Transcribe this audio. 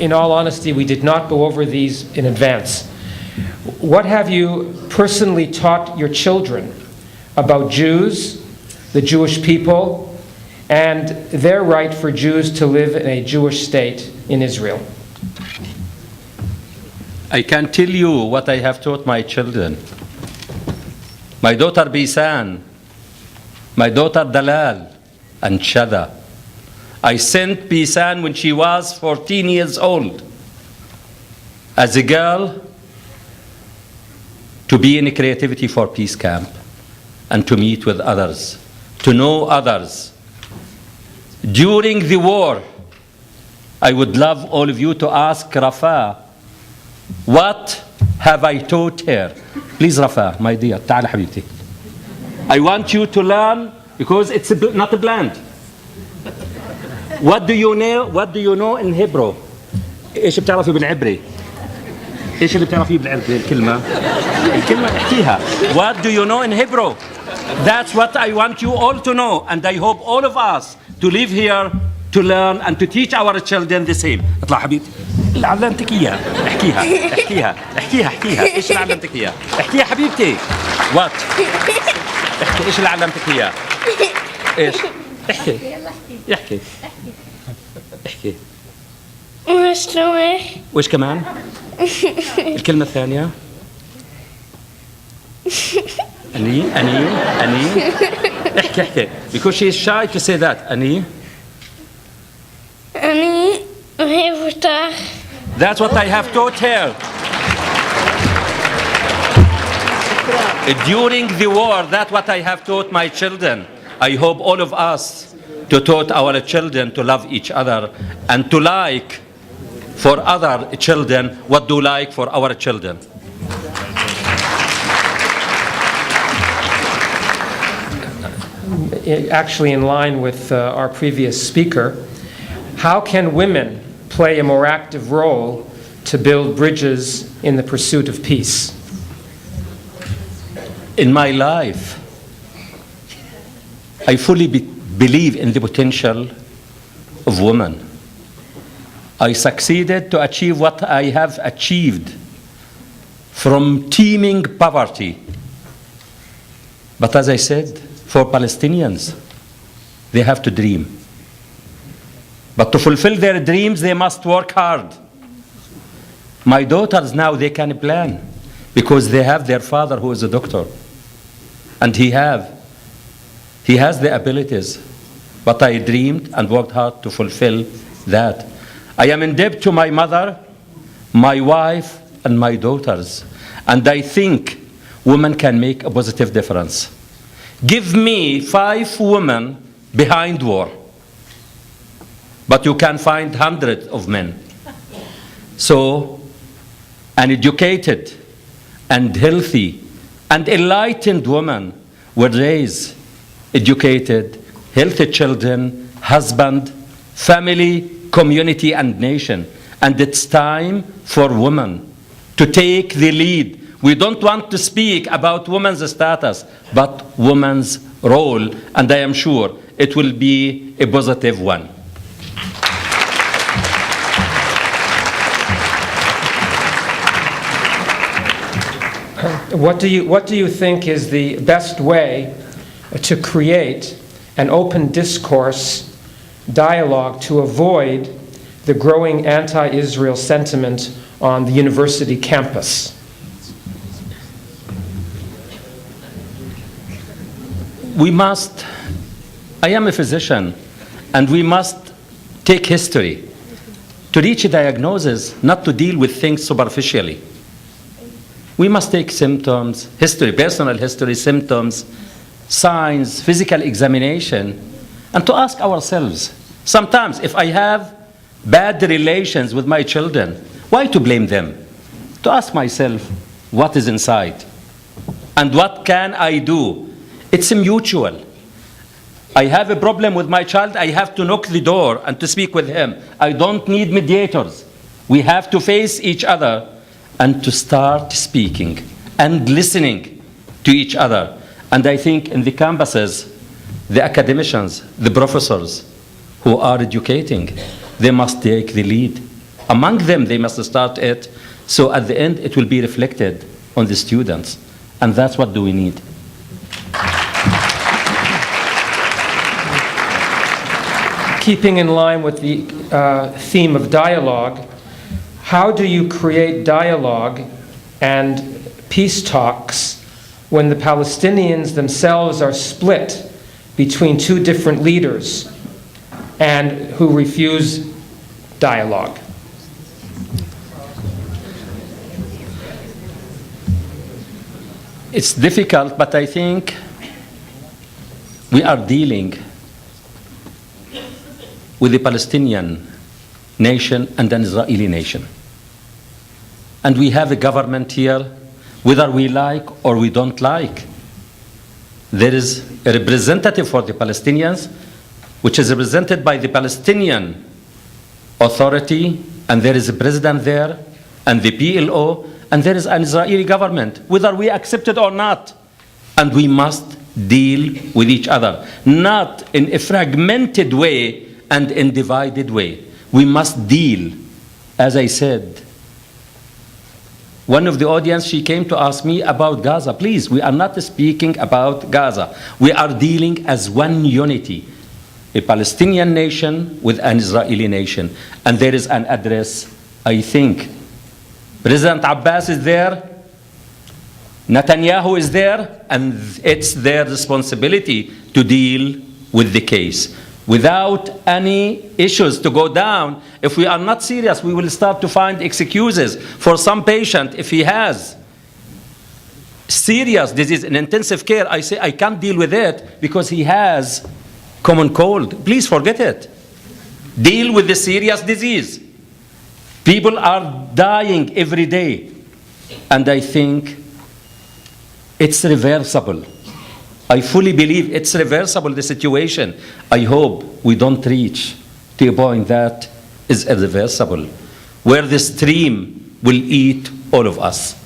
in all honesty, we did not go over these in advance. What have you personally taught your children about Jews, the Jewish people, and their right for Jews to live in a Jewish state in Israel? I can tell you what I have taught my children. My daughter Bisan, my daughter Dalal, and Shada. I sent Bisan when she was 14 years old as a girl to be in a creativity for peace camp and to meet with others, to know others. During the war, I would love all of you to ask Rafa, what have I taught her? Please, Rafa, my dear, تعال حبيبتي. I want you to learn because it's not a blend. What do you know? What do you know in Hebrew? ايش بتعرفي بالعبري؟ ايش اللي بتعرفيه بالعبري الكلمة؟ الكلمة احكيها. What do you know in Hebrew? That's what I want you all to know, and I hope all of us to live here to learn and to teach our children the same. اطلع حبيبتي. اللي علمتك اياه احكيها احكيها احكيها احكيها ايش اللي علمتك اياه؟ احكيها حبيبتي. What؟ احكي ايش اللي علمتك اياه؟ ايش؟ احكي احكي احكي. وشلونك؟ وإيش كمان؟ الكلمة الثانية؟ أني احكي احكي because she is shy to say that. أني أحبك. That's what I have taught her. During the war, that's what I have taught my children. I hope all of us to taught our children to love each other and to like for other children what do like for our children. Actually, in line with our previous speaker, how can women play a more active role to build bridges in the pursuit of peace? In my life, I fully believe in the potential of women. I succeeded to achieve what I have achieved from teeming poverty. But as I said, for Palestinians, they have to dream. But to fulfill their dreams, they must work hard. My daughters now, they can plan because they have their father who is a doctor. And he has the abilities. But I dreamed and worked hard to fulfill that. I am in debt to my mother, my wife, and my daughters. And I think women can make a positive difference. Give me 5 women behind war, but you can find hundreds of men. So, an educated and healthy and enlightened woman will raise educated, healthy children, husband, family, community, and nation. And it's time for women to take the lead. We don't want to speak about women's status, but women's role, and I am sure it will be a positive one. What do you think is the best way to create an open discourse, dialogue, to avoid the growing anti-Israel sentiment on the university campus? I am a physician, and we must take history to reach a diagnosis, not to deal with things superficially. We must take symptoms, history, personal history, symptoms, signs, physical examination, and to ask ourselves, sometimes if I have bad relations with my children, why to blame them? To ask myself, what is inside? And what can I do? It's mutual. I have a problem with my child, I have to knock the door and to speak with him. I don't need mediators. We have to face each other and to start speaking and listening to each other. And I think in the campuses, the academicians, the professors who are educating, they must take the lead Among them, they must start it. So at the end, it will be reflected on the students. And that's what do we need. Keeping in line with the theme of dialogue, how do you create dialogue and peace talks when the Palestinians themselves are split between two different leaders and who refuse dialogue? It's difficult, but I think we are dealing with the Palestinian nation and an Israeli nation. And we have a government here, whether we like or we don't like. There is a representative for the Palestinians, which is represented by the Palestinian Authority, and there is a president there, and the PLO, and there is an Israeli government, whether we accept it or not. And we must deal with each other, not in a fragmented way and in divided way. We must deal, as I said. One of the audience, she came to ask me about Gaza. Please, we are not speaking about Gaza. We are dealing as one unity, a Palestinian nation with an Israeli nation. And there is an address, I think. President Abbas is there, Netanyahu is there, and it's their responsibility to deal with the case. Without any issues to go down, if we are not serious, we will start to find excuses for some patient. If he has serious disease in intensive care, I say I can't deal with it because he has common cold. Please forget it. Deal with the serious disease. People are dying every day. And I think it's reversible. I fully believe it's reversible, the situation. I hope we don't reach to a point that is irreversible, where the stream will eat all of us.